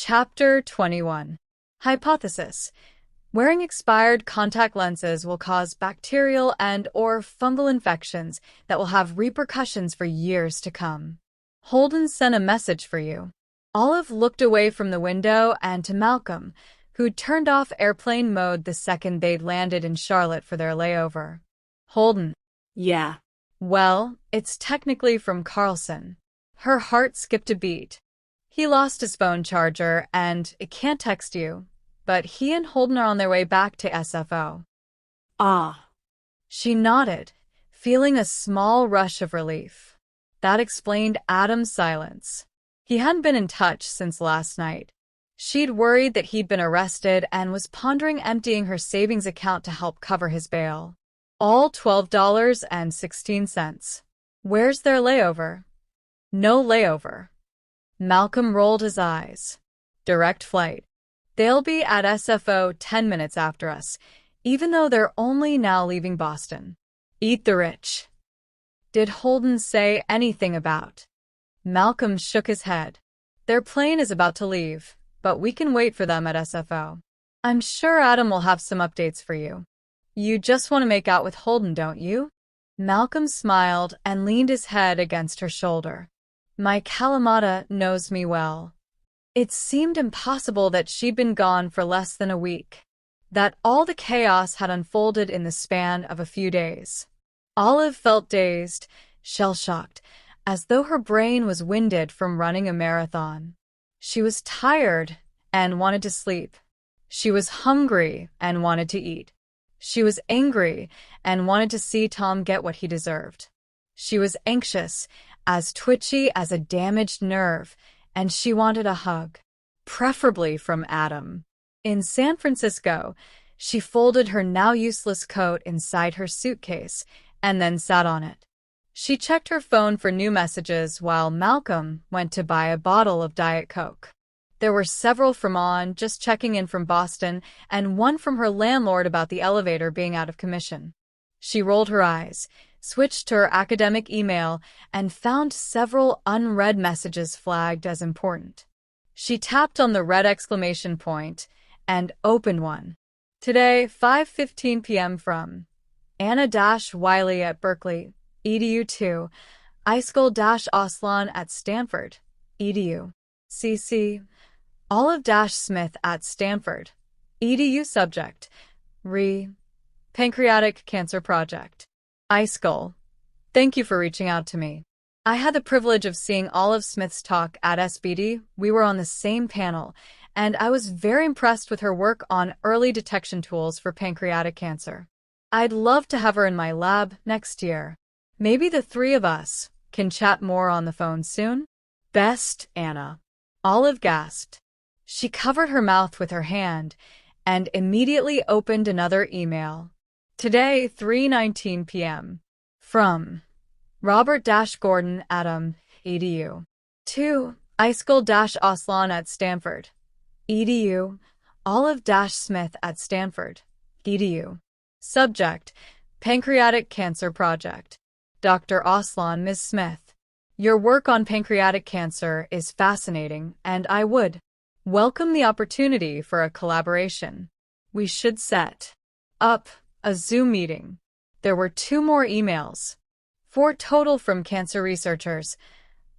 Chapter 21. Hypothesis. Wearing expired contact lenses will cause bacterial and/or fungal infections that will have repercussions for years to come. Holden sent a message for you. Olive looked away from the window and to Malcolm, who'd turned off airplane mode the second they'd landed in Charlotte for their layover. Holden. Yeah. Well, it's technically from Carlson. Her heart skipped a beat. He lost his phone charger and it can't text you, but he and Holden are on their way back to SFO. Ah. She nodded, feeling a small rush of relief. That explained Adam's silence. He hadn't been in touch since last night. She'd worried that he'd been arrested and was pondering emptying her savings account to help cover his bail. All $12.16. Where's their layover? No layover. Malcolm rolled his eyes. Direct flight. They'll be at SFO 10 minutes after us, even though they're only now leaving Boston. Eat the rich. Did Holden say anything about? Malcolm shook his head. Their plane is about to leave, but we can wait for them at SFO. I'm sure Adam will have some updates for you. You just want to make out with Holden, don't you? Malcolm smiled and leaned his head against her shoulder. My Kalamata knows me well. It seemed impossible that she'd been gone for less than a week, that all the chaos had unfolded in the span of a few days. Olive felt dazed, shell-shocked, as though her brain was winded from running a marathon. She was tired and wanted to sleep. She was hungry and wanted to eat. She was angry and wanted to see Tom get what he deserved. She was anxious, as twitchy as a damaged nerve, and she wanted a hug, preferably from Adam. In San Francisco, she folded her now useless coat inside her suitcase and then sat on it. She checked her phone for new messages while Malcolm went to buy a bottle of Diet Coke. There were several from On just checking in from Boston and one from her landlord about the elevator being out of commission. She rolled her eyes, switched to her academic email, and found several unread messages flagged as important. She tapped on the red exclamation point and opened one. Today, 5:15 p.m. from Anna-Wiley at Berkeley, edu2, Iskal-Aslan at Stanford, edu. CC, Olive-Smith at Stanford, edu. Subject, Pancreatic Cancer Project. Iskal, thank you for reaching out to me. I had the privilege of seeing Olive Smith's talk at SBD. We were on the same panel, and I was very impressed with her work on early detection tools for pancreatic cancer. I'd love to have her in my lab next year. Maybe the three of us can chat more on the phone soon? Best, Anna. Olive gasped. She covered her mouth with her hand and immediately opened another email. Today, 3:19 p.m. From Robert-Gordon Adam, edu. To Iskal-Aslan at Stanford, edu. Olive-Smith at Stanford, edu. Subject, Pancreatic Cancer Project. Dr. Aslan, Ms. Smith. Your work on pancreatic cancer is fascinating, and I would welcome the opportunity for a collaboration. We should set up a Zoom meeting. There were 2 more emails, 4 total from cancer researchers,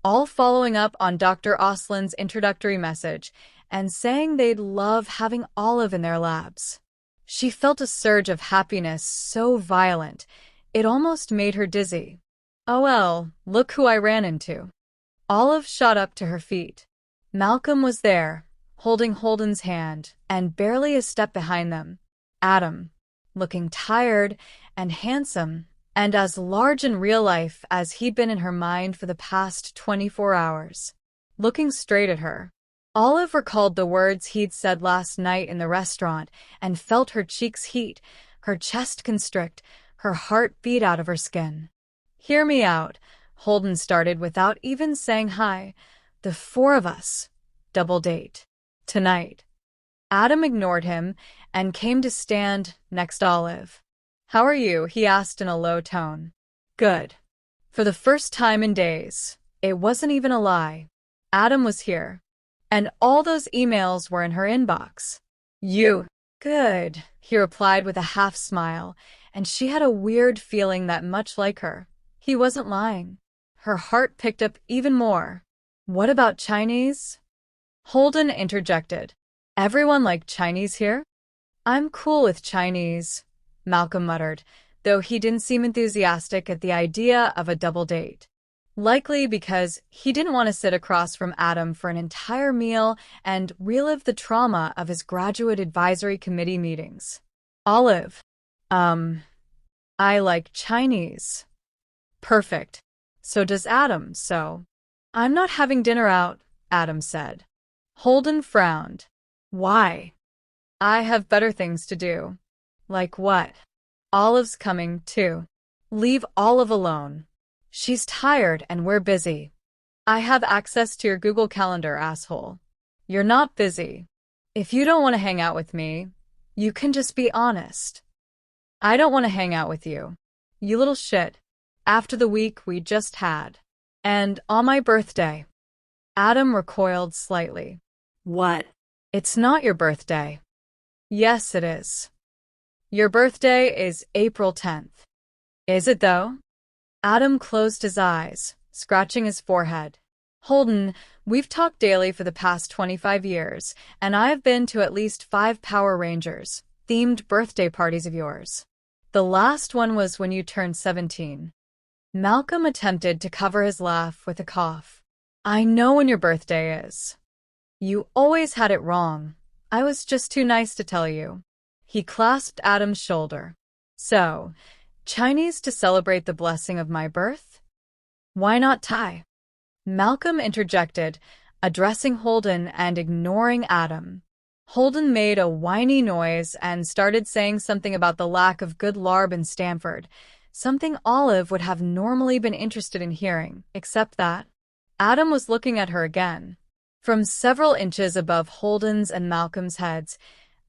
all following up on Dr. Aslan's introductory message and saying they'd love having Olive in their labs. She felt a surge of happiness so violent, it almost made her dizzy. Oh well, look who I ran into. Olive shot up to her feet. Malcolm was there, holding Holden's hand, and barely a step behind them. Adam, looking tired and handsome, and as large in real life as he'd been in her mind for the past 24 hours. Looking straight at her. Olive recalled the words he'd said last night in the restaurant and felt her cheeks heat, her chest constrict, her heart beat out of her skin. Hear me out, Holden started without even saying hi. The 4 of us. Double date. Tonight. Adam ignored him and came to stand next to Olive. How are you? He asked in a low tone. Good. For the first time in days. It wasn't even a lie. Adam was here. and all those emails were in her inbox. You. Good, he replied with a half smile, and she had a weird feeling that much like her, he wasn't lying. Her heart picked up even more. What about Chinese? Holden interjected. Everyone like Chinese here? I'm cool with Chinese, Malcolm muttered, though he didn't seem enthusiastic at the idea of a double date. Likely because he didn't want to sit across from Adam for an entire meal and relive the trauma of his graduate advisory committee meetings. Olive. I like Chinese. Perfect. So does Adam, so. I'm not having dinner out, Adam said. Holden frowned. Why? I have better things to do. Like what? Olive's coming, too. Leave Olive alone. She's tired and we're busy. I have access to your Google Calendar, asshole. You're not busy. If you don't want to hang out with me, you can just be honest. I don't want to hang out with you. You little shit. After the week we just had. And on my birthday. Adam recoiled slightly. What? It's not your birthday. Yes, it is. Your birthday is April 10th. Is it though? Adam closed his eyes, scratching his forehead. Holden, we've talked daily for the past 25 years, and I've been to at least 5 Power Rangers themed birthday parties of yours. The last one was when you turned 17. Malcolm attempted to cover his laugh with a cough. I know when your birthday is. You always had it wrong. I was just too nice to tell you. He clasped Adam's shoulder. So, Chinese to celebrate the blessing of my birth? Why not Thai? Malcolm interjected, addressing Holden and ignoring Adam. Holden made a whiny noise and started saying something about the lack of good larb in Stanford, something Olive would have normally been interested in hearing, except that Adam was looking at her again. From several inches above Holden's and Malcolm's heads,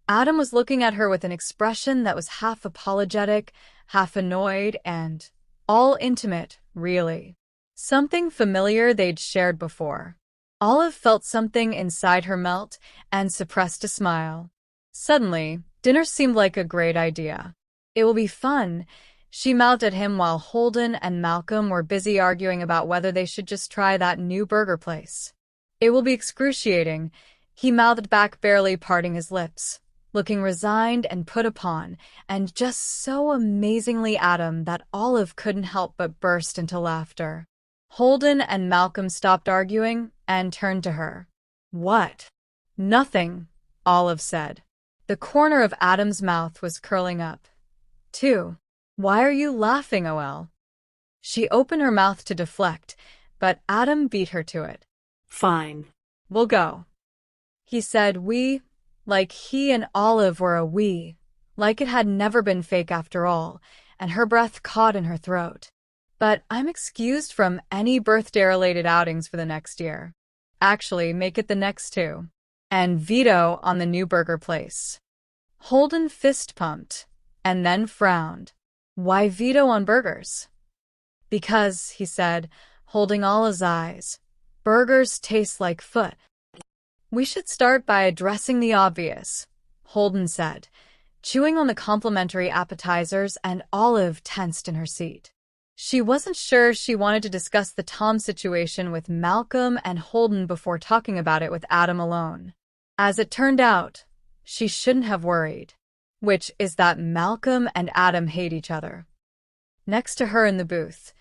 Adam was looking at her with an expression that was half apologetic, half annoyed, and all intimate, really. Something familiar they'd shared before. Olive felt something inside her melt and suppressed a smile. Suddenly, dinner seemed like a great idea. It will be fun, she mouthed at him while Holden and Malcolm were busy arguing about whether they should just try that new burger place. It will be excruciating, he mouthed back, barely parting his lips, looking resigned and put upon, and just so amazingly Adam that Olive couldn't help but burst into laughter. Holden and Malcolm stopped arguing and turned to her. What? Nothing, Olive said. The corner of Adam's mouth was curling up. Why are you laughing, OL? She opened her mouth to deflect, but Adam beat her to it. Fine. We'll go. He said we, like he and Olive were a we, like it had never been fake after all, and her breath caught in her throat. But I'm excused from any birthday-related outings for the next year. Actually, make it the next 2. And veto on the new burger place. Holden fist-pumped, and then frowned. Why veto on burgers? Because, he said, holding all his eyes, burgers taste like foot. We should start by addressing the obvious, Holden said, chewing on the complimentary appetizers, and Olive tensed in her seat. She wasn't sure she wanted to discuss the Tom situation with Malcolm and Holden before talking about it with Adam alone. As it turned out, she shouldn't have worried, which is that Malcolm and Adam hate each other. Next to her in the booth,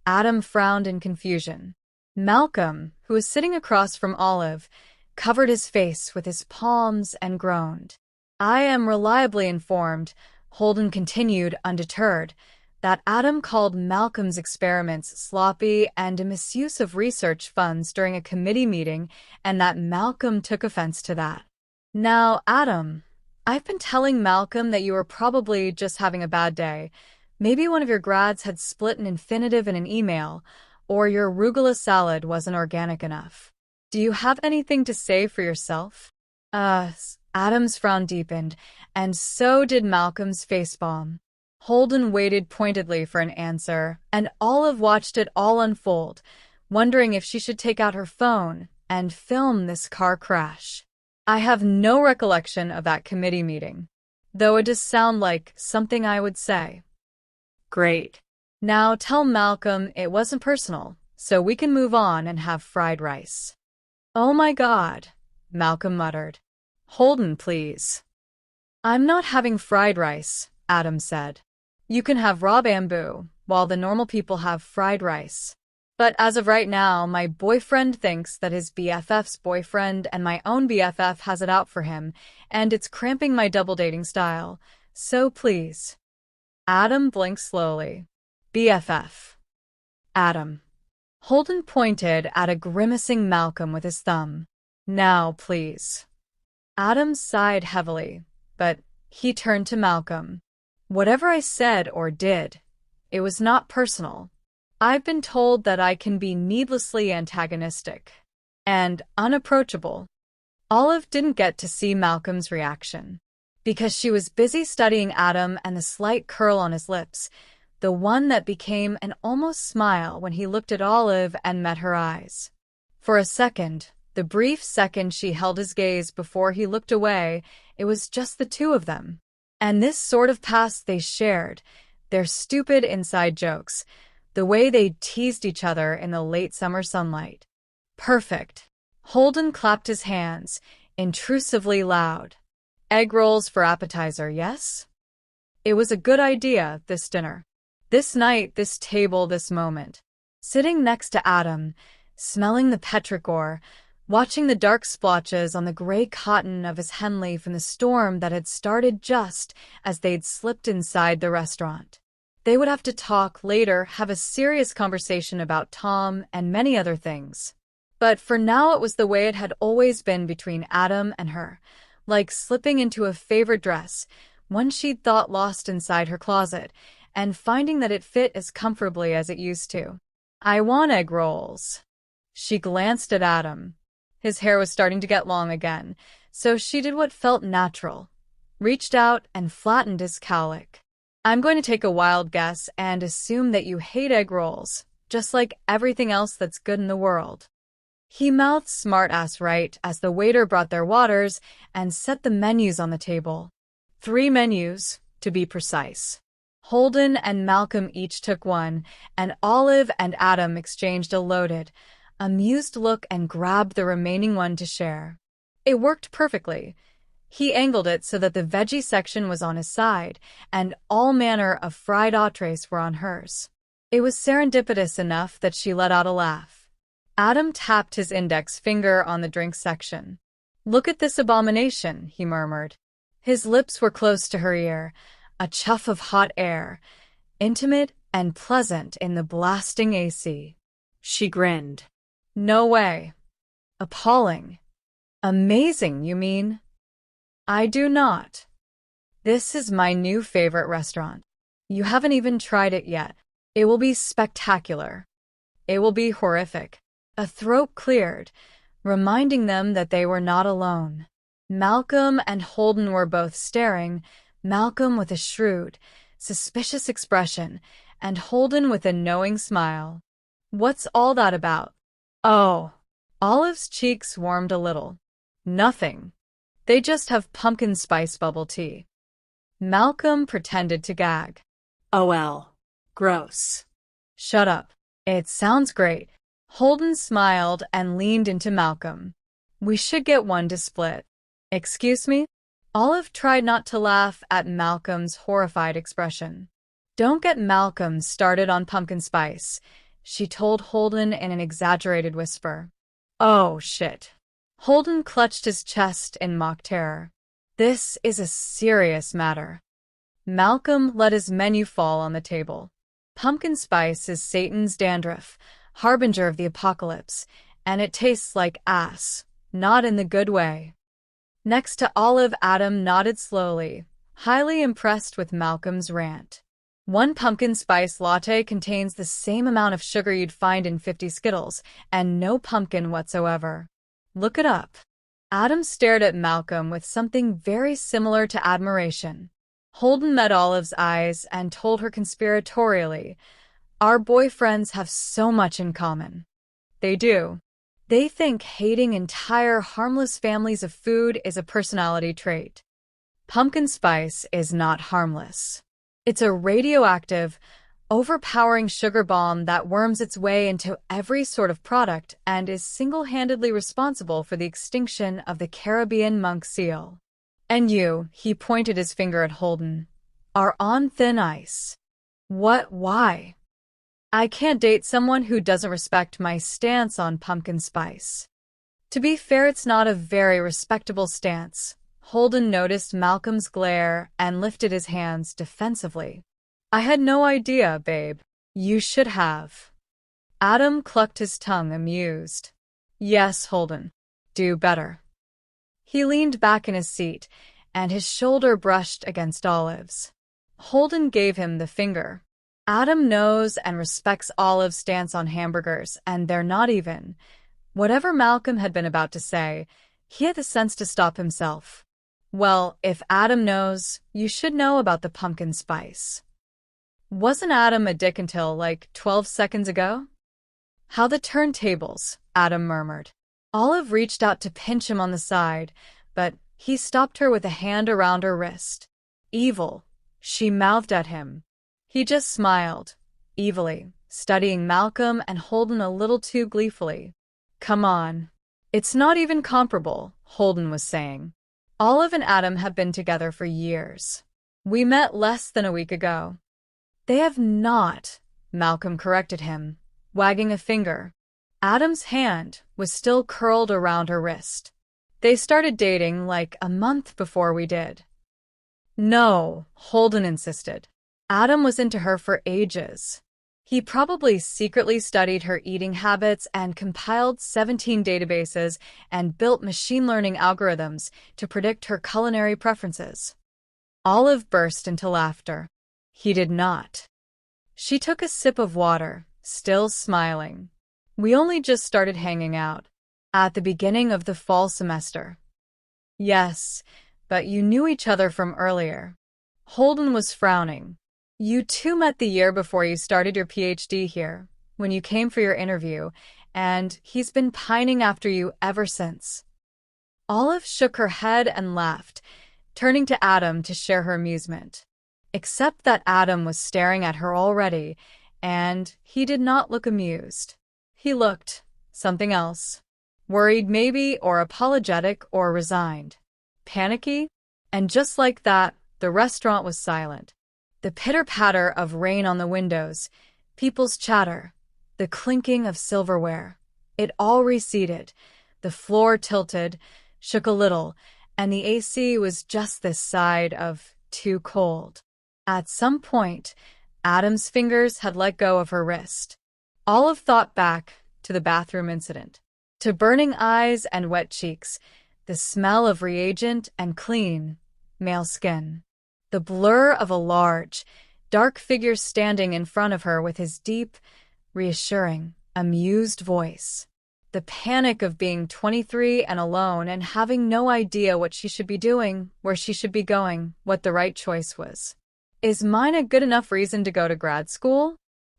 Adam frowned in confusion. Malcolm, who was sitting across from Olive, covered his face with his palms and groaned. I am reliably informed, Holden continued undeterred, that Adam called Malcolm's experiments sloppy and a misuse of research funds during a committee meeting, and that Malcolm took offense to that. Now, Adam, I've been telling Malcolm that you were probably just having a bad day. Maybe one of your grads had split an infinitive in an email, or your arugula salad wasn't organic enough. Do you have anything to say for yourself? Adam's frown deepened, and so did Malcolm's facepalm. Holden waited pointedly for an answer, and Olive watched it all unfold, wondering if she should take out her phone and film this car crash. I have no recollection of that committee meeting, though it does sound like something I would say. Great. Now tell Malcolm it wasn't personal, so we can move on and have fried rice. Oh my God, Malcolm muttered. Holden, please. I'm not having fried rice, Adam said. You can have raw bamboo, while the normal people have fried rice. But as of right now, my boyfriend thinks that his BFF's boyfriend and my own BFF has it out for him, and it's cramping my double dating style. So please. Adam blinked slowly. BFF. Adam. Holden pointed at a grimacing Malcolm with his thumb. Now, please. Adam sighed heavily, but he turned to Malcolm. Whatever I said or did, it was not personal. I've been told that I can be needlessly antagonistic and unapproachable. Olive didn't get to see Malcolm's reaction because she was busy studying Adam and the slight curl on his lips, the one that became an almost smile when he looked at Olive and met her eyes. For a second, the brief second she held his gaze before he looked away, it was just the two of them. And this sort of past they shared, their stupid inside jokes, the way they teased each other in the late summer sunlight. Perfect. Holden clapped his hands, intrusively loud. Egg rolls for appetizer, yes? It was a good idea, this dinner. This night, this table, this moment. Sitting next to Adam, smelling the petrichor, watching the dark splotches on the gray cotton of his hen leaf in the storm that had started just as they'd slipped inside the restaurant. They would have to talk later, have a serious conversation about Tom and many other things. But for now it was the way it had always been between Adam and her, like slipping into a favorite dress, one she'd thought lost inside her closet, and finding that it fit as comfortably as it used to. I want egg rolls. She glanced at Adam. His hair was starting to get long again, so she did what felt natural, reached out and flattened his cowlick. I'm going to take a wild guess and assume that you hate egg rolls, just like everything else that's good in the world. He mouthed smart-ass right as the waiter brought their waters and set the menus on the table. 3 menus, to be precise. Holden and Malcolm each took one, and Olive and Adam exchanged a loaded, amused look and grabbed the remaining one to share. It worked perfectly. He angled it so that the veggie section was on his side, and all manner of fried entrees were on hers. It was serendipitous enough that she let out a laugh. Adam tapped his index finger on the drink section. Look at this abomination, he murmured. His lips were close to her ear, a chuff of hot air, intimate and pleasant in the blasting AC. She grinned. No way. Appalling. Amazing, you mean? I do not. This is my new favorite restaurant. You haven't even tried it yet. It will be spectacular. It will be horrific. A throat cleared, reminding them that they were not alone. Malcolm and Holden were both staring, Malcolm with a shrewd, suspicious expression, and Holden with a knowing smile. What's all that about? Oh. Olive's cheeks warmed a little. Nothing. They just have pumpkin spice bubble tea. Malcolm pretended to gag. OL. Gross. Shut up. It sounds great. Holden smiled and leaned into Malcolm. We should get one to split. Excuse me? Olive tried not to laugh at Malcolm's horrified expression. Don't get Malcolm started on pumpkin spice, she told Holden in an exaggerated whisper. Oh, shit. Holden clutched his chest in mock terror. This is a serious matter. Malcolm let his menu fall on the table. Pumpkin spice is Satan's dandruff, harbinger of the apocalypse, and it tastes like ass, not in the good way. Next to Olive, Adam nodded slowly, highly impressed with Malcolm's rant. One pumpkin spice latte contains the same amount of sugar you'd find in 50 Skittles, and no pumpkin whatsoever. Look it up. Adam stared at Malcolm with something very similar to admiration. Holden met Olive's eyes and told her conspiratorially, Our boyfriends have so much in common. They do. They think hating entire harmless families of food is a personality trait. Pumpkin spice is not harmless. It's a radioactive, overpowering sugar bomb that worms its way into every sort of product and is single-handedly responsible for the extinction of the Caribbean monk seal. And you, he pointed his finger at Holden, are on thin ice. Why? I can't date someone who doesn't respect my stance on pumpkin spice. To be fair, it's not a very respectable stance. Holden noticed Malcolm's glare and lifted his hands defensively. I had no idea, babe. You should have. Adam clucked his tongue, amused. Yes, Holden. Do better. He leaned back in his seat, and his shoulder brushed against Olive's. Holden gave him the finger. Adam knows and respects Olive's stance on hamburgers, and they're not even. Whatever Malcolm had been about to say, he had the sense to stop himself. Well, if Adam knows, you should know about the pumpkin spice. Wasn't Adam a dick until, 12 seconds ago? How the turntables, Adam murmured. Olive reached out to pinch him on the side, but he stopped her with a hand around her wrist. Evil, she mouthed at him. He just smiled, evilly, studying Malcolm and Holden a little too gleefully. Come on. It's not even comparable, Holden was saying. Olive and Adam have been together for years. We met less than a week ago. They have not, Malcolm corrected him, wagging a finger. Adam's hand was still curled around her wrist. They started dating a month before we did. No, Holden insisted. Adam was into her for ages. He probably secretly studied her eating habits and compiled 17 databases and built machine learning algorithms to predict her culinary preferences. Olive burst into laughter. He did not. She took a sip of water, still smiling. We only just started hanging out. At the beginning of the fall semester. Yes, but you knew each other from earlier. Holden was frowning. You two met the year before you started your PhD here, when you came for your interview, and he's been pining after you ever since. Olive shook her head and laughed, turning to Adam to share her amusement. Except that Adam was staring at her already, and he did not look amused. He looked something else. Worried maybe, or apologetic, or resigned. Panicky? And just like that, the restaurant was silent. The pitter-patter of rain on the windows, people's chatter, the clinking of silverware. It all receded. The floor tilted, shook a little, and the AC was just this side of too cold. At some point, Adam's fingers had let go of her wrist. Olive thought back to the bathroom incident, to burning eyes and wet cheeks, the smell of reagent and clean, male skin. The blur of a large, dark figure standing in front of her with his deep, reassuring, amused voice. The panic of being 23 and alone and having no idea what she should be doing, where she should be going, what the right choice was. Is mine a good enough reason to go to grad school?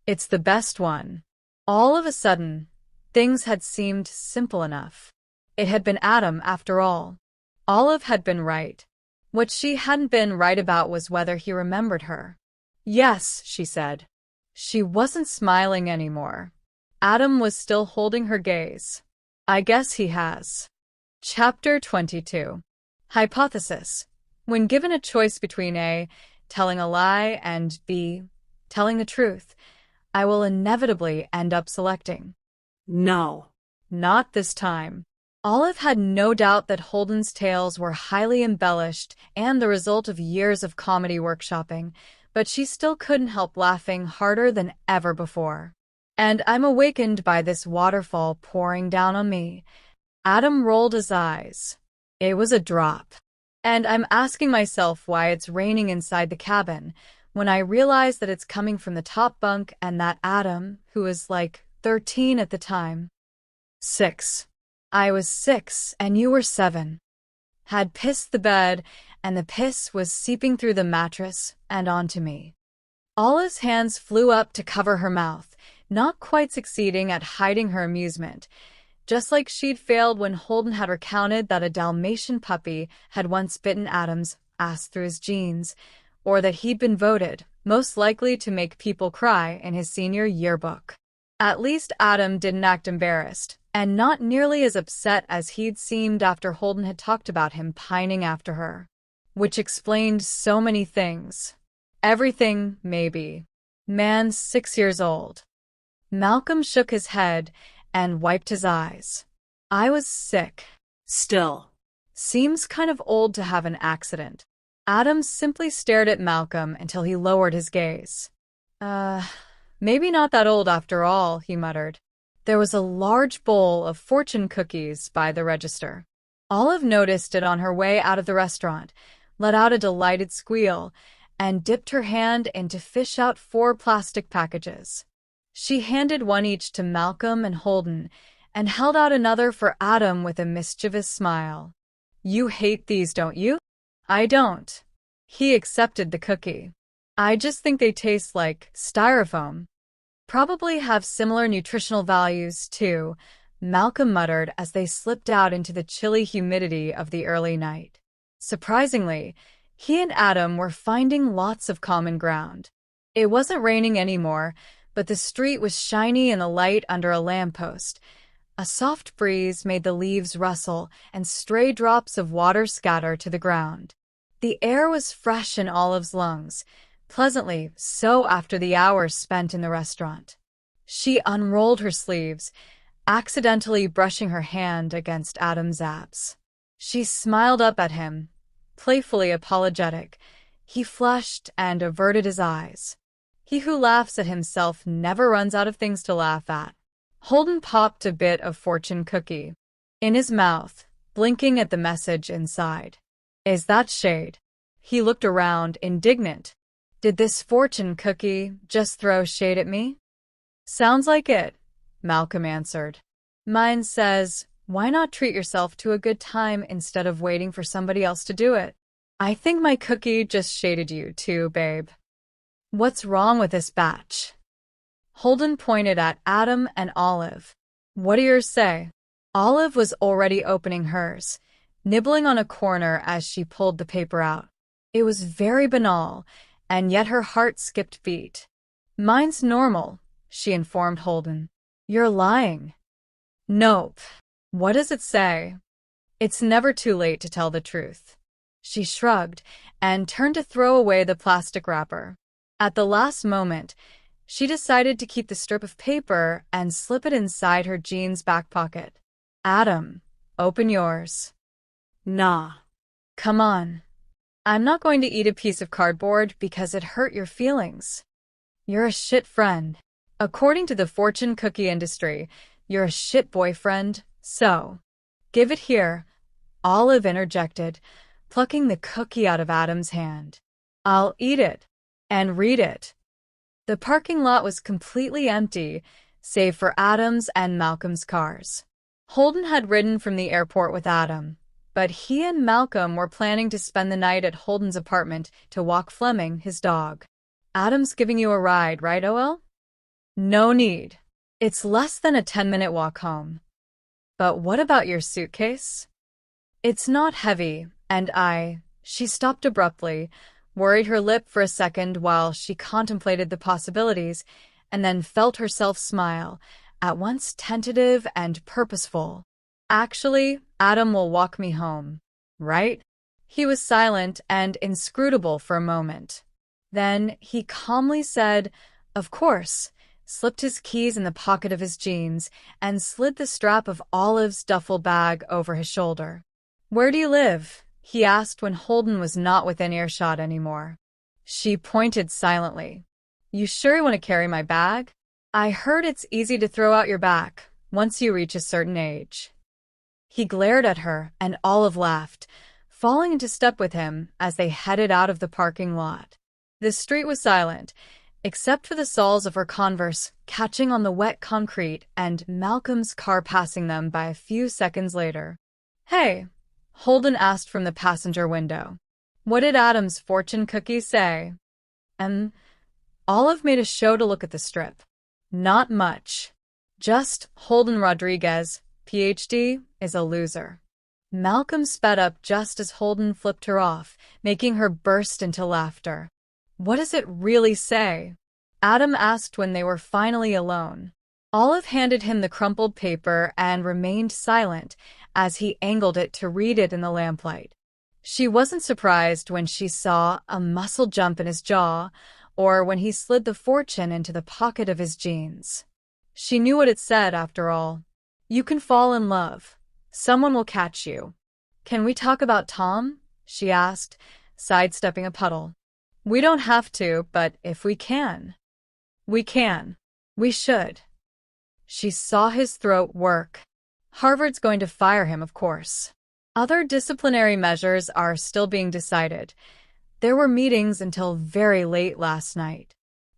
It's the best one. All of a sudden, things had seemed simple enough. It had been Adam, after all. Olive had been right. What she hadn't been right about was whether he remembered her. Yes, she said. She wasn't smiling anymore. Adam was still holding her gaze. I guess he has. Chapter 22. Hypothesis. When given a choice between A, telling a lie, and B, telling the truth, I will inevitably end up selecting. No. Not this time. Olive had no doubt that Holden's tales were highly embellished and the result of years of comedy workshopping, but she still couldn't help laughing harder than ever before. And I'm awakened by this waterfall pouring down on me. Adam rolled his eyes. It was a drop. And I'm asking myself why it's raining inside the cabin, when I realize that it's coming from the top bunk and that Adam, who was 13 at the time. 6. I was 6 and you were 7. Had pissed the bed, and the piss was seeping through the mattress and onto me. Olive's hands flew up to cover her mouth, not quite succeeding at hiding her amusement. just like she'd failed when Holden had recounted that a Dalmatian puppy had once bitten Adam's ass through his jeans, or that he'd been voted most likely to make people cry in his senior yearbook. At least Adam didn't act embarrassed, and not nearly as upset as he'd seemed after Holden had talked about him pining after her. Which explained so many things. Everything, maybe. Man 6 years old. Malcolm shook his head and wiped his eyes. I was sick. Still. Seems kind of old to have an accident. Adam simply stared at Malcolm until he lowered his gaze. Maybe not that old after all, he muttered. There was a large bowl of fortune cookies by the register. Olive noticed it on her way out of the restaurant, let out a delighted squeal, and dipped her hand in to fish out 4 plastic packages. She handed one each to Malcolm and Holden, and held out another for Adam with a mischievous smile. You hate these, don't you? I don't. He accepted the cookie. I just think they taste like styrofoam. Probably have similar nutritional values, too, Malcolm muttered as they slipped out into the chilly humidity of the early night. Surprisingly, he and Adam were finding lots of common ground. It wasn't raining anymore, but the street was shiny in the light under a lamppost. A soft breeze made the leaves rustle and stray drops of water scatter to the ground. The air was fresh in Olive's lungs, pleasantly so after the hours spent in the restaurant. She unrolled her sleeves, accidentally brushing her hand against Adam's abs. She smiled up at him, playfully apologetic. He flushed and averted his eyes. He who laughs at himself never runs out of things to laugh at. Holden popped a bit of fortune cookie in his mouth, blinking at the message inside. Is that shade? He looked around, indignant. Did this fortune cookie just throw shade at me? Sounds like it, Malcolm answered. Mine says, why not treat yourself to a good time instead of waiting for somebody else to do it? I think my cookie just shaded you too, babe. What's wrong with this batch? Holden pointed at Adam and Olive. What do yours say? Olive was already opening hers, nibbling on a corner as she pulled the paper out. It was very banal, and yet her heart skipped beat. Mine's normal, she informed Holden. You're lying. Nope. What does it say? It's never too late to tell the truth. She shrugged and turned to throw away the plastic wrapper. At the last moment, she decided to keep the strip of paper and slip it inside her jeans back pocket. Adam, open yours. Nah. Come on. I'm not going to eat a piece of cardboard because it hurt your feelings. You're a shit friend. According to the fortune cookie industry, you're a shit boyfriend, so. Give it here, Olive interjected, plucking the cookie out of Adam's hand. I'll eat it. And read it. The parking lot was completely empty, save for Adam's and Malcolm's cars. Holden had ridden from the airport with Adam, but he and Malcolm were planning to spend the night at Holden's apartment to walk Fleming, his dog. Adam's giving you a ride, right, OL? No need. It's less than a 10-minute walk home. But what about your suitcase? It's not heavy, and She stopped abruptly, worried her lip for a second while she contemplated the possibilities, and then felt herself smile, at once tentative and purposeful. Actually, Adam will walk me home, right? He was silent and inscrutable for a moment. Then he calmly said, of course, slipped his keys in the pocket of his jeans, and slid the strap of Olive's duffel bag over his shoulder. Where do you live? He asked when Holden was not within earshot anymore. She pointed silently. You sure you want to carry my bag? I heard it's easy to throw out your back once you reach a certain age. He glared at her, and Olive laughed, falling into step with him as they headed out of the parking lot. The street was silent, except for the soles of her Converse catching on the wet concrete and Malcolm's car passing them by a few seconds later. Hey, Holden asked from the passenger window. What did Adam's fortune cookie say? Olive made a show to look at the strip. Not much. Just Holden Rodriguez, PhD is a loser. Malcolm sped up just as Holden flipped her off, making her burst into laughter. What does it really say? Adam asked when they were finally alone. Olive handed him the crumpled paper and remained silent as he angled it to read it in the lamplight. She wasn't surprised when she saw a muscle jump in his jaw or when he slid the fortune into the pocket of his jeans. She knew what it said, after all. You can fall in love. Someone will catch you. Can we talk about Tom? She asked, sidestepping a puddle. We don't have to, but if we can. We can. We should. She saw his throat work. Harvard's going to fire him, of course. Other disciplinary measures are still being decided. There were meetings until very late last night.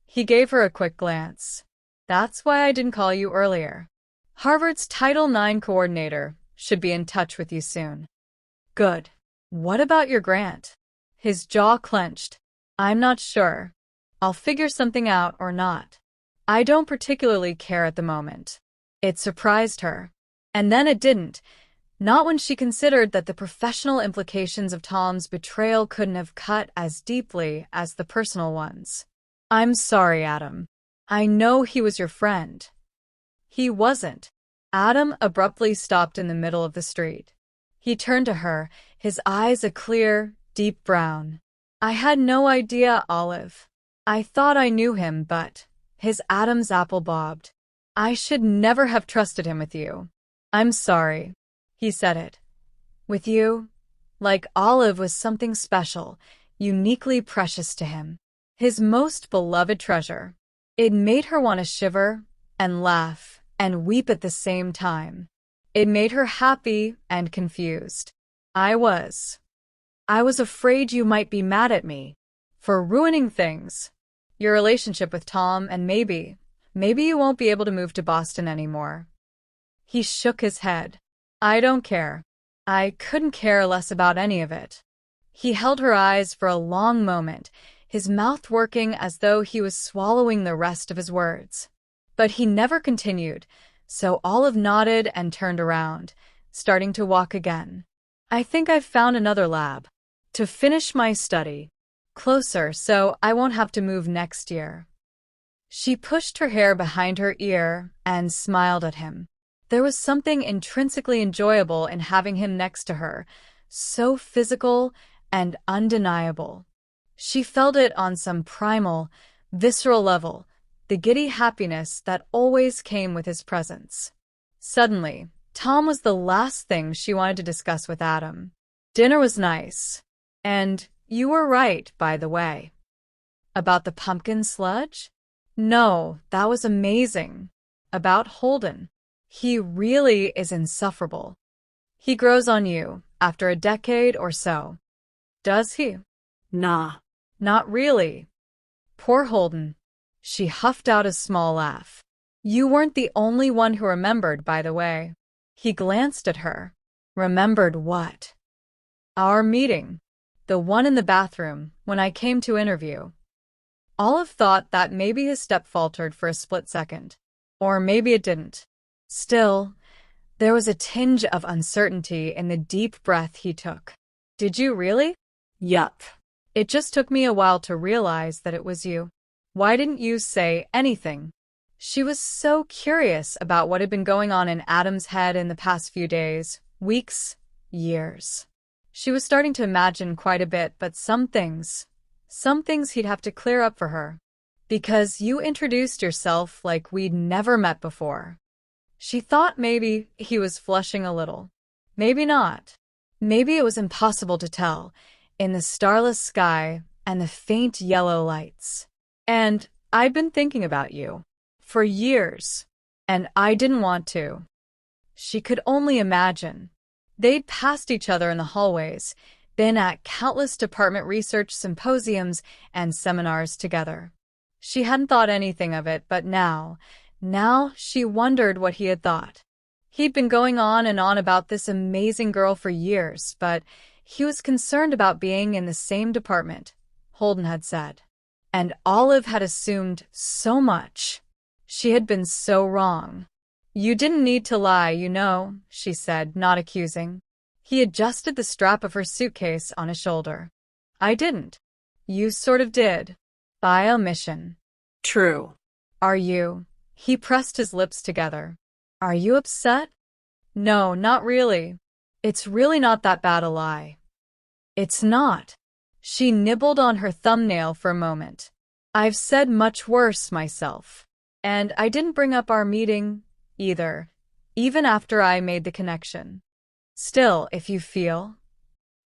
He gave her a quick glance. That's why I didn't call you earlier. Harvard's Title IX coordinator should be in touch with you soon. Good. What about your grant? His jaw clenched. I'm not sure. I'll figure something out or not. I don't particularly care at the moment. It surprised her. And then it didn't. Not when she considered that the professional implications of Tom's betrayal couldn't have cut as deeply as the personal ones. I'm sorry, Adam. I know he was your friend. He wasn't. Adam abruptly stopped in the middle of the street. He turned to her, his eyes a clear, deep brown. I had no idea, Olive. I thought I knew him, but his Adam's apple bobbed. I should never have trusted him with you. I'm sorry. He said it. With you, like Olive was something special, uniquely precious to him. His most beloved treasure. It made her want to shiver and laugh and weep at the same time. It made her happy and confused. I was afraid you might be mad at me for ruining things. Your relationship with Tom, and maybe you won't be able to move to Boston anymore. He shook his head. I don't care. I couldn't care less about any of it. He held her eyes for a long moment, his mouth working as though he was swallowing the rest of his words. But he never continued, so Olive nodded and turned around, starting to walk again. I think I've found another lab. To finish my study. Closer, so I won't have to move next year. She pushed her hair behind her ear and smiled at him. There was something intrinsically enjoyable in having him next to her, so physical and undeniable. She felt it on some primal, visceral level, the giddy happiness that always came with his presence. Suddenly, Tom was the last thing she wanted to discuss with Adam. Dinner was nice. And you were right, by the way. About the pumpkin sludge? No, that was amazing. About Holden. He really is insufferable. He grows on you after a decade or so. Does he? Nah. Not really. Poor Holden. She huffed out a small laugh. You weren't the only one who remembered, by the way. He glanced at her. Remembered what? Our meeting. The one in the bathroom, when I came to interview. Olive thought that maybe his step faltered for a split second. Or maybe it didn't. Still, there was a tinge of uncertainty in the deep breath he took. Did you really? Yup. It just took me a while to realize that it was you. Why didn't you say anything? She was so curious about what had been going on in Adam's head in the past few days, weeks, years. She was starting to imagine quite a bit, but some things he'd have to clear up for her. Because you introduced yourself like we'd never met before. She thought maybe he was flushing a little. Maybe not. Maybe it was impossible to tell, in the starless sky and the faint yellow lights. And I'd been thinking about you. For years. And I didn't want to. She could only imagine. They'd passed each other in the hallways, been at countless department research symposiums and seminars together. She hadn't thought anything of it, but now she wondered what he had thought. He'd been going on and on about this amazing girl for years, but he was concerned about being in the same department, Holden had said. And Olive had assumed so much. She had been so wrong. You didn't need to lie, she said, not accusing. He adjusted the strap of her suitcase on his shoulder. I didn't. You sort of did. By omission. True. Are you? He pressed his lips together. Are you upset? No, not really. It's really not that bad a lie. It's not. She nibbled on her thumbnail for a moment. I've said much worse myself. And I didn't bring up our meeting, either, even after I made the connection. Still, if you feel.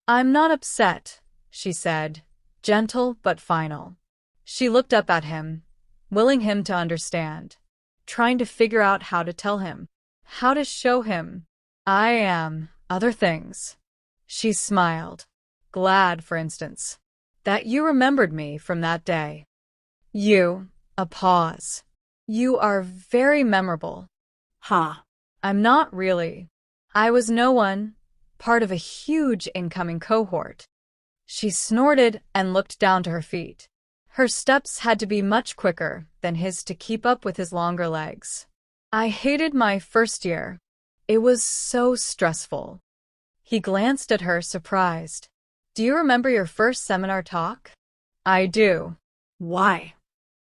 I'm not upset, she said, gentle but final. She looked up at him, willing him to understand, trying to figure out how to tell him, how to show him. I am other things. She smiled, glad, for instance, that you remembered me from that day. You, a pause. You are very memorable. Huh. I'm not really. I was no one, part of a huge incoming cohort. She snorted and looked down to her feet. Her steps had to be much quicker than his to keep up with his longer legs. I hated my first year. It was so stressful. He glanced at her, surprised. Do you remember your first seminar talk? I do. Why?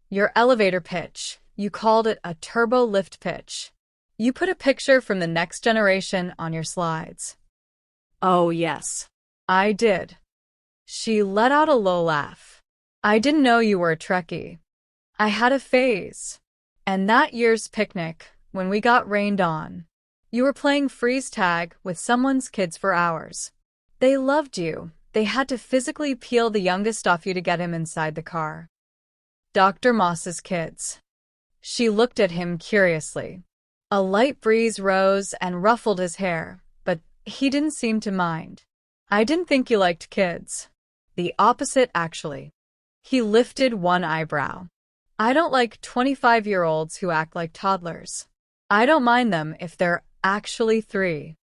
Your elevator pitch. You called it a turbo lift pitch. You put a picture from the next generation on your slides. Oh, yes. I did. She let out a low laugh. I didn't know you were a Trekkie. I had a phase. And that year's picnic, when we got rained on, you were playing freeze tag with someone's kids for hours. They loved you. They had to physically peel the youngest off you to get him inside the car. Dr. Moss's kids. She looked at him curiously. A light breeze rose and ruffled his hair, but he didn't seem to mind. I didn't think you liked kids. The opposite, actually. He lifted one eyebrow. I don't like 25-year-olds who act like toddlers. I don't mind them if they're actually 3.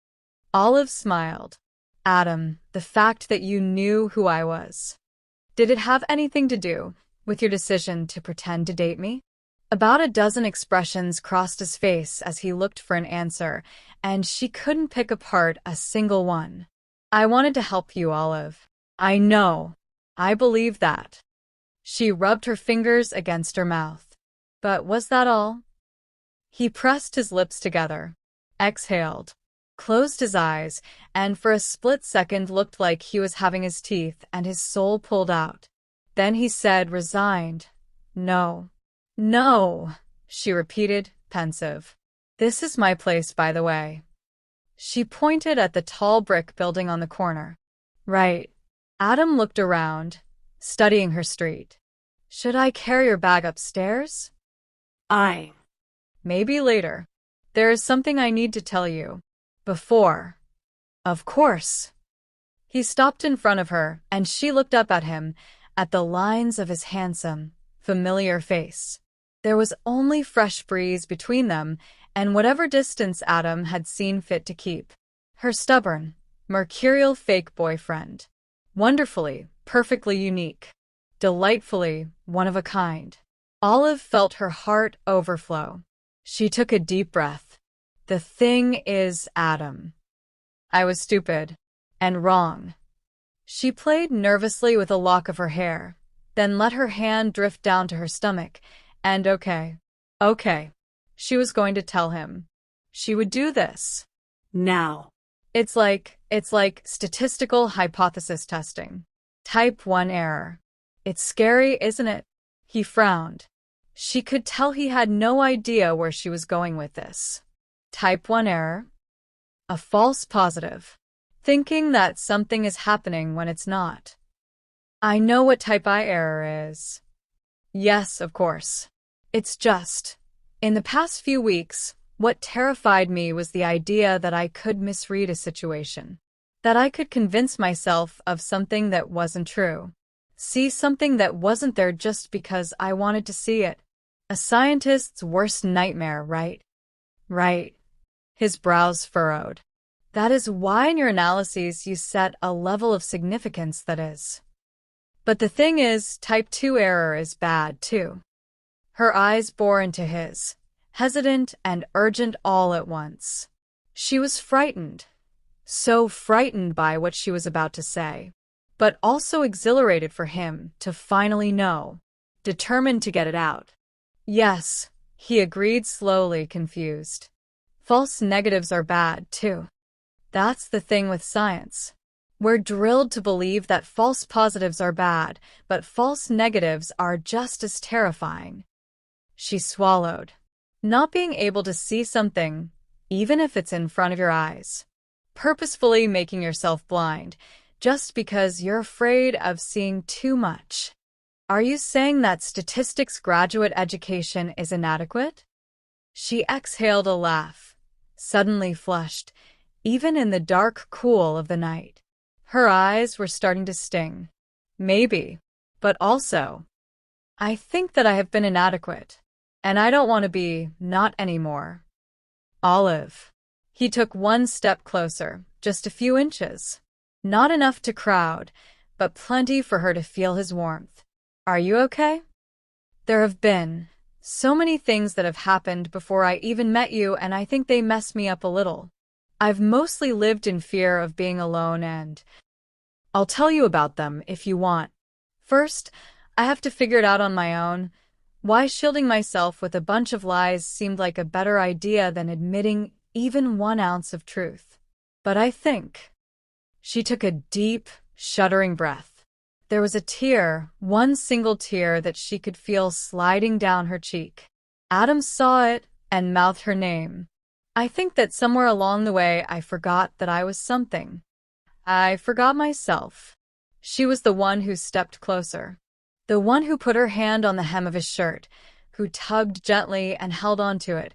Olive smiled. Adam, the fact that you knew who I was. Did it have anything to do with your decision to pretend to date me? About a dozen expressions crossed his face as he looked for an answer, and she couldn't pick apart a single one. I wanted to help you, Olive. I know. I believe that. She rubbed her fingers against her mouth. But was that all? He pressed his lips together, exhaled, closed his eyes, and for a split second looked like he was having his teeth and his soul pulled out. Then he said, resigned, No. No, she repeated, pensive. This is my place, by the way. She pointed at the tall brick building on the corner. Right. Adam looked around, studying her street. Should I carry your bag upstairs? Maybe later. There is something I need to tell you. Before. Of course. He stopped in front of her, and she looked up at him, at the lines of his handsome, familiar face. There was only fresh breeze between them and whatever distance Adam had seen fit to keep. Her stubborn, mercurial fake boyfriend. Wonderfully, perfectly unique. Delightfully one of a kind. Olive felt her heart overflow. She took a deep breath. The thing is, Adam. I was stupid. And wrong. She played nervously with a lock of her hair, then let her hand drift down to her stomach, and okay. She was going to tell him. She would do this. Now. It's like statistical hypothesis testing. Type 1 error. It's scary, isn't it? He frowned. She could tell he had no idea where she was going with this. Type 1 error? A false positive. Thinking that something is happening when it's not. I know what type I error is. Yes, of course. It's just, in the past few weeks, what terrified me was the idea that I could misread a situation. That I could convince myself of something that wasn't true. See something that wasn't there just because I wanted to see it. A scientist's worst nightmare, right? Right. His brows furrowed. That is why in your analyses you set a level of significance that is. But the thing is, type 2 error is bad too. Her eyes bore into his, hesitant and urgent all at once. She was frightened, so frightened by what she was about to say, but also exhilarated for him to finally know, determined to get it out. Yes, he agreed slowly, confused. False negatives are bad, too. That's the thing with science. We're drilled to believe that false positives are bad, but false negatives are just as terrifying. She swallowed. Not being able to see something, even if it's in front of your eyes. Purposefully making yourself blind, just because you're afraid of seeing too much. Are you saying that statistics graduate education is inadequate? She exhaled a laugh, suddenly flushed, even in the dark cool of the night. Her eyes were starting to sting. Maybe, but also, I think that I have been inadequate, and I don't want to be not anymore. Olive. He took one step closer, just a few inches. Not enough to crowd, but plenty for her to feel his warmth. Are you okay? There have been so many things that have happened before I even met you, and I think they mess me up a little. I've mostly lived in fear of being alone, and I'll tell you about them if you want. First, I have to figure it out on my own. Why shielding myself with a bunch of lies seemed like a better idea than admitting even 1 ounce of truth. But I think. She took a deep, shuddering breath. There was a tear, one single tear that she could feel sliding down her cheek. Adam saw it and mouthed her name. I think that somewhere along the way I forgot that I was something. I forgot myself. She was the one who stepped closer. The one who put her hand on the hem of his shirt, who tugged gently and held onto it,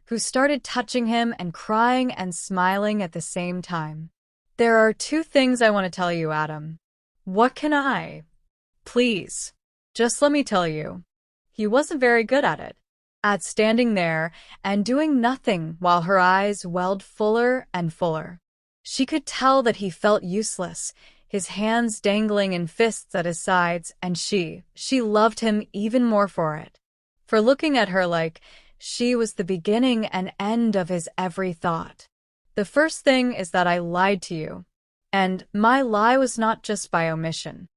who started touching him and crying and smiling at the same time. There are 2 things I want to tell you, Adam. What can I? Please, just let me tell you. He wasn't very good at it. At standing there and doing nothing while her eyes welled fuller and fuller. She could tell that he felt useless, his hands dangling in fists at his sides, and she loved him even more for it. For looking at her like she was the beginning and end of his every thought. The first thing is that I lied to you. And my lie was not just by omission.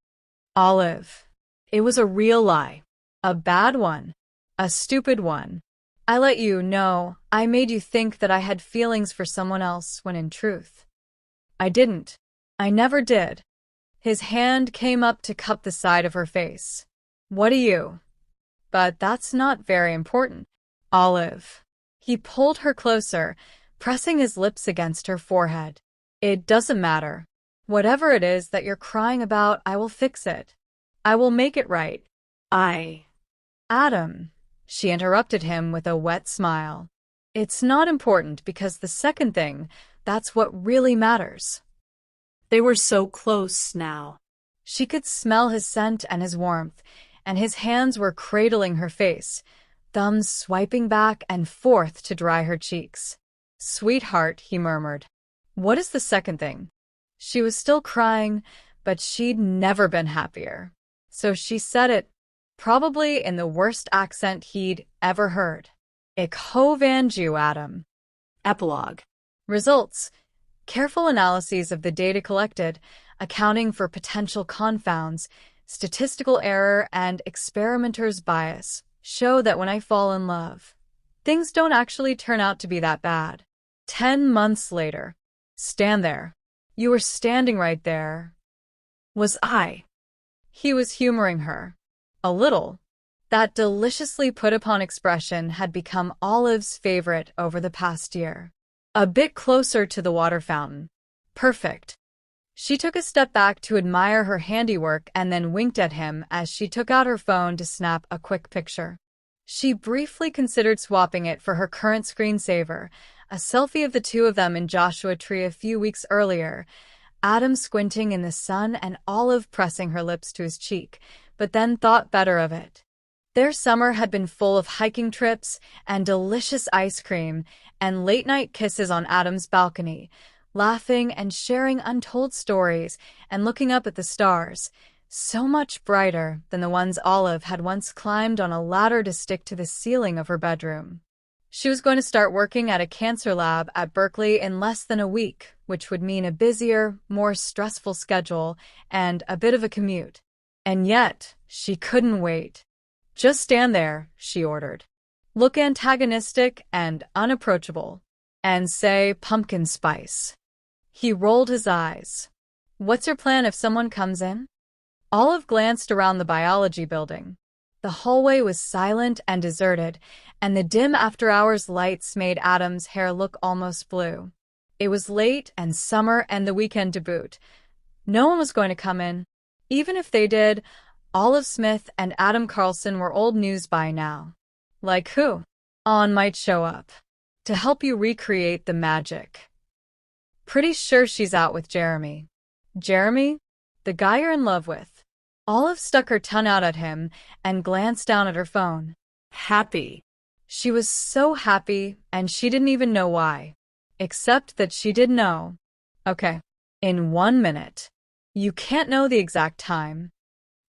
Olive. It was a real lie. A bad one. A stupid one. I let you know, I made you think that I had feelings for someone else when in truth, I didn't. I never did. His hand came up to cup the side of her face. What do you? But that's not very important. Olive. He pulled her closer, pressing his lips against her forehead. It doesn't matter. Whatever it is that you're crying about, I will fix it. I will make it right. Adam. She interrupted him with a wet smile. It's not important because the second thing, that's what really matters. They were so close now. She could smell his scent and his warmth, and his hands were cradling her face, thumbs swiping back and forth to dry her cheeks. Sweetheart, he murmured. What is the second thing? She was still crying, but she'd never been happier. So she said it, probably in the worst accent he'd ever heard. Ik ho van you, Adam. Epilogue. Results. Careful analyses of the data collected, accounting for potential confounds, statistical error, and experimenter's bias, show that when I fall in love, things don't actually turn out to be that bad. 10 months later. Stand there. You were standing right there. Was I? He was humoring her. A little. That deliciously put-upon expression had become Olive's favorite over the past year. A bit closer to the water fountain. Perfect. She took a step back to admire her handiwork and then winked at him as she took out her phone to snap a quick picture. She briefly considered swapping it for her current screensaver, a selfie of the 2 of them in Joshua Tree a few weeks earlier, Adam squinting in the sun and Olive pressing her lips to his cheek, but then thought better of it. Their summer had been full of hiking trips and delicious ice cream and late-night kisses on Adam's balcony, laughing and sharing untold stories and looking up at the stars, so much brighter than the ones Olive had once climbed on a ladder to stick to the ceiling of her bedroom. She was going to start working at a cancer lab at Berkeley in less than a week, which would mean a busier, more stressful schedule and a bit of a commute. And yet, she couldn't wait. "Just stand there," she ordered. "Look antagonistic and unapproachable. And say pumpkin spice." He rolled his eyes. "What's your plan if someone comes in?" Olive glanced around the biology building. The hallway was silent and deserted, and the dim after-hours lights made Adam's hair look almost blue. It was late and summer and the weekend to boot. No one was going to come in. Even if they did, Olive Smith and Adam Carlson were old news by now. Like who? On might show up to help you recreate the magic. "Pretty sure she's out with Jeremy." "Jeremy? The guy you're in love with?" Olive stuck her tongue out at him and glanced down at her phone. Happy. She was so happy, and she didn't even know why. Except that she did know. "Okay, in 1 minute. You can't know the exact time."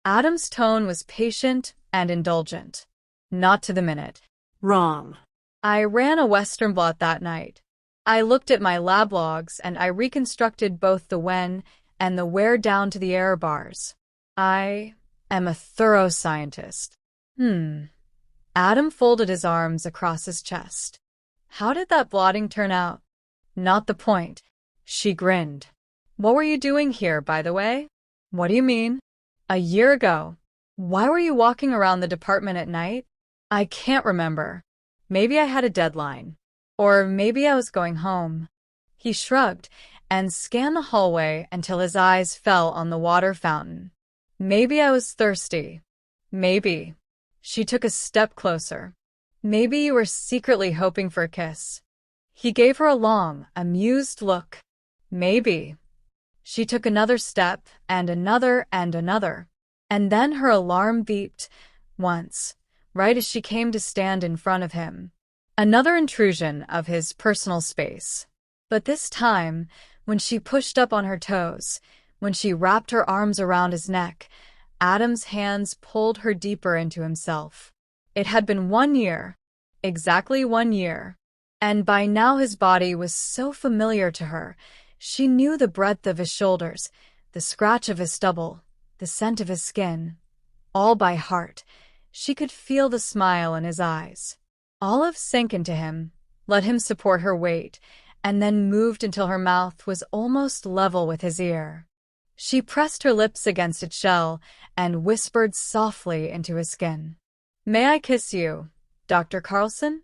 Adam's tone was patient and indulgent. "Not to the minute." Wrong. I ran a Western blot that night. I looked at my lab logs and I reconstructed both the when and the where down to the error bars. I am a thorough scientist. Adam folded his arms across his chest. "How did that blotting turn out?" "Not the point." She grinned. "What were you doing here, by the way?" "What do you mean?" "A year ago. Why were you walking around the department at night?" "I can't remember. Maybe I had a deadline. Or maybe I was going home." He shrugged and scanned the hallway until his eyes fell on the water fountain. "Maybe I was thirsty. Maybe." She took a step closer. "Maybe you were secretly hoping for a kiss." He gave her a long, amused look. "Maybe." She took another step, and another, and another. And then her alarm beeped once, right as she came to stand in front of him. Another intrusion of his personal space. But this time, when she pushed up on her toes, when she wrapped her arms around his neck, Adam's hands pulled her deeper into himself. It had been 1 year, exactly 1 year, and by now his body was so familiar to her. She knew the breadth of his shoulders, the scratch of his stubble, the scent of his skin, all by heart. She could feel the smile in his eyes. Olive sank into him, let him support her weight, and then moved until her mouth was almost level with his ear. She pressed her lips against its shell and whispered softly into his skin. "May I kiss you, Dr. Carlson?"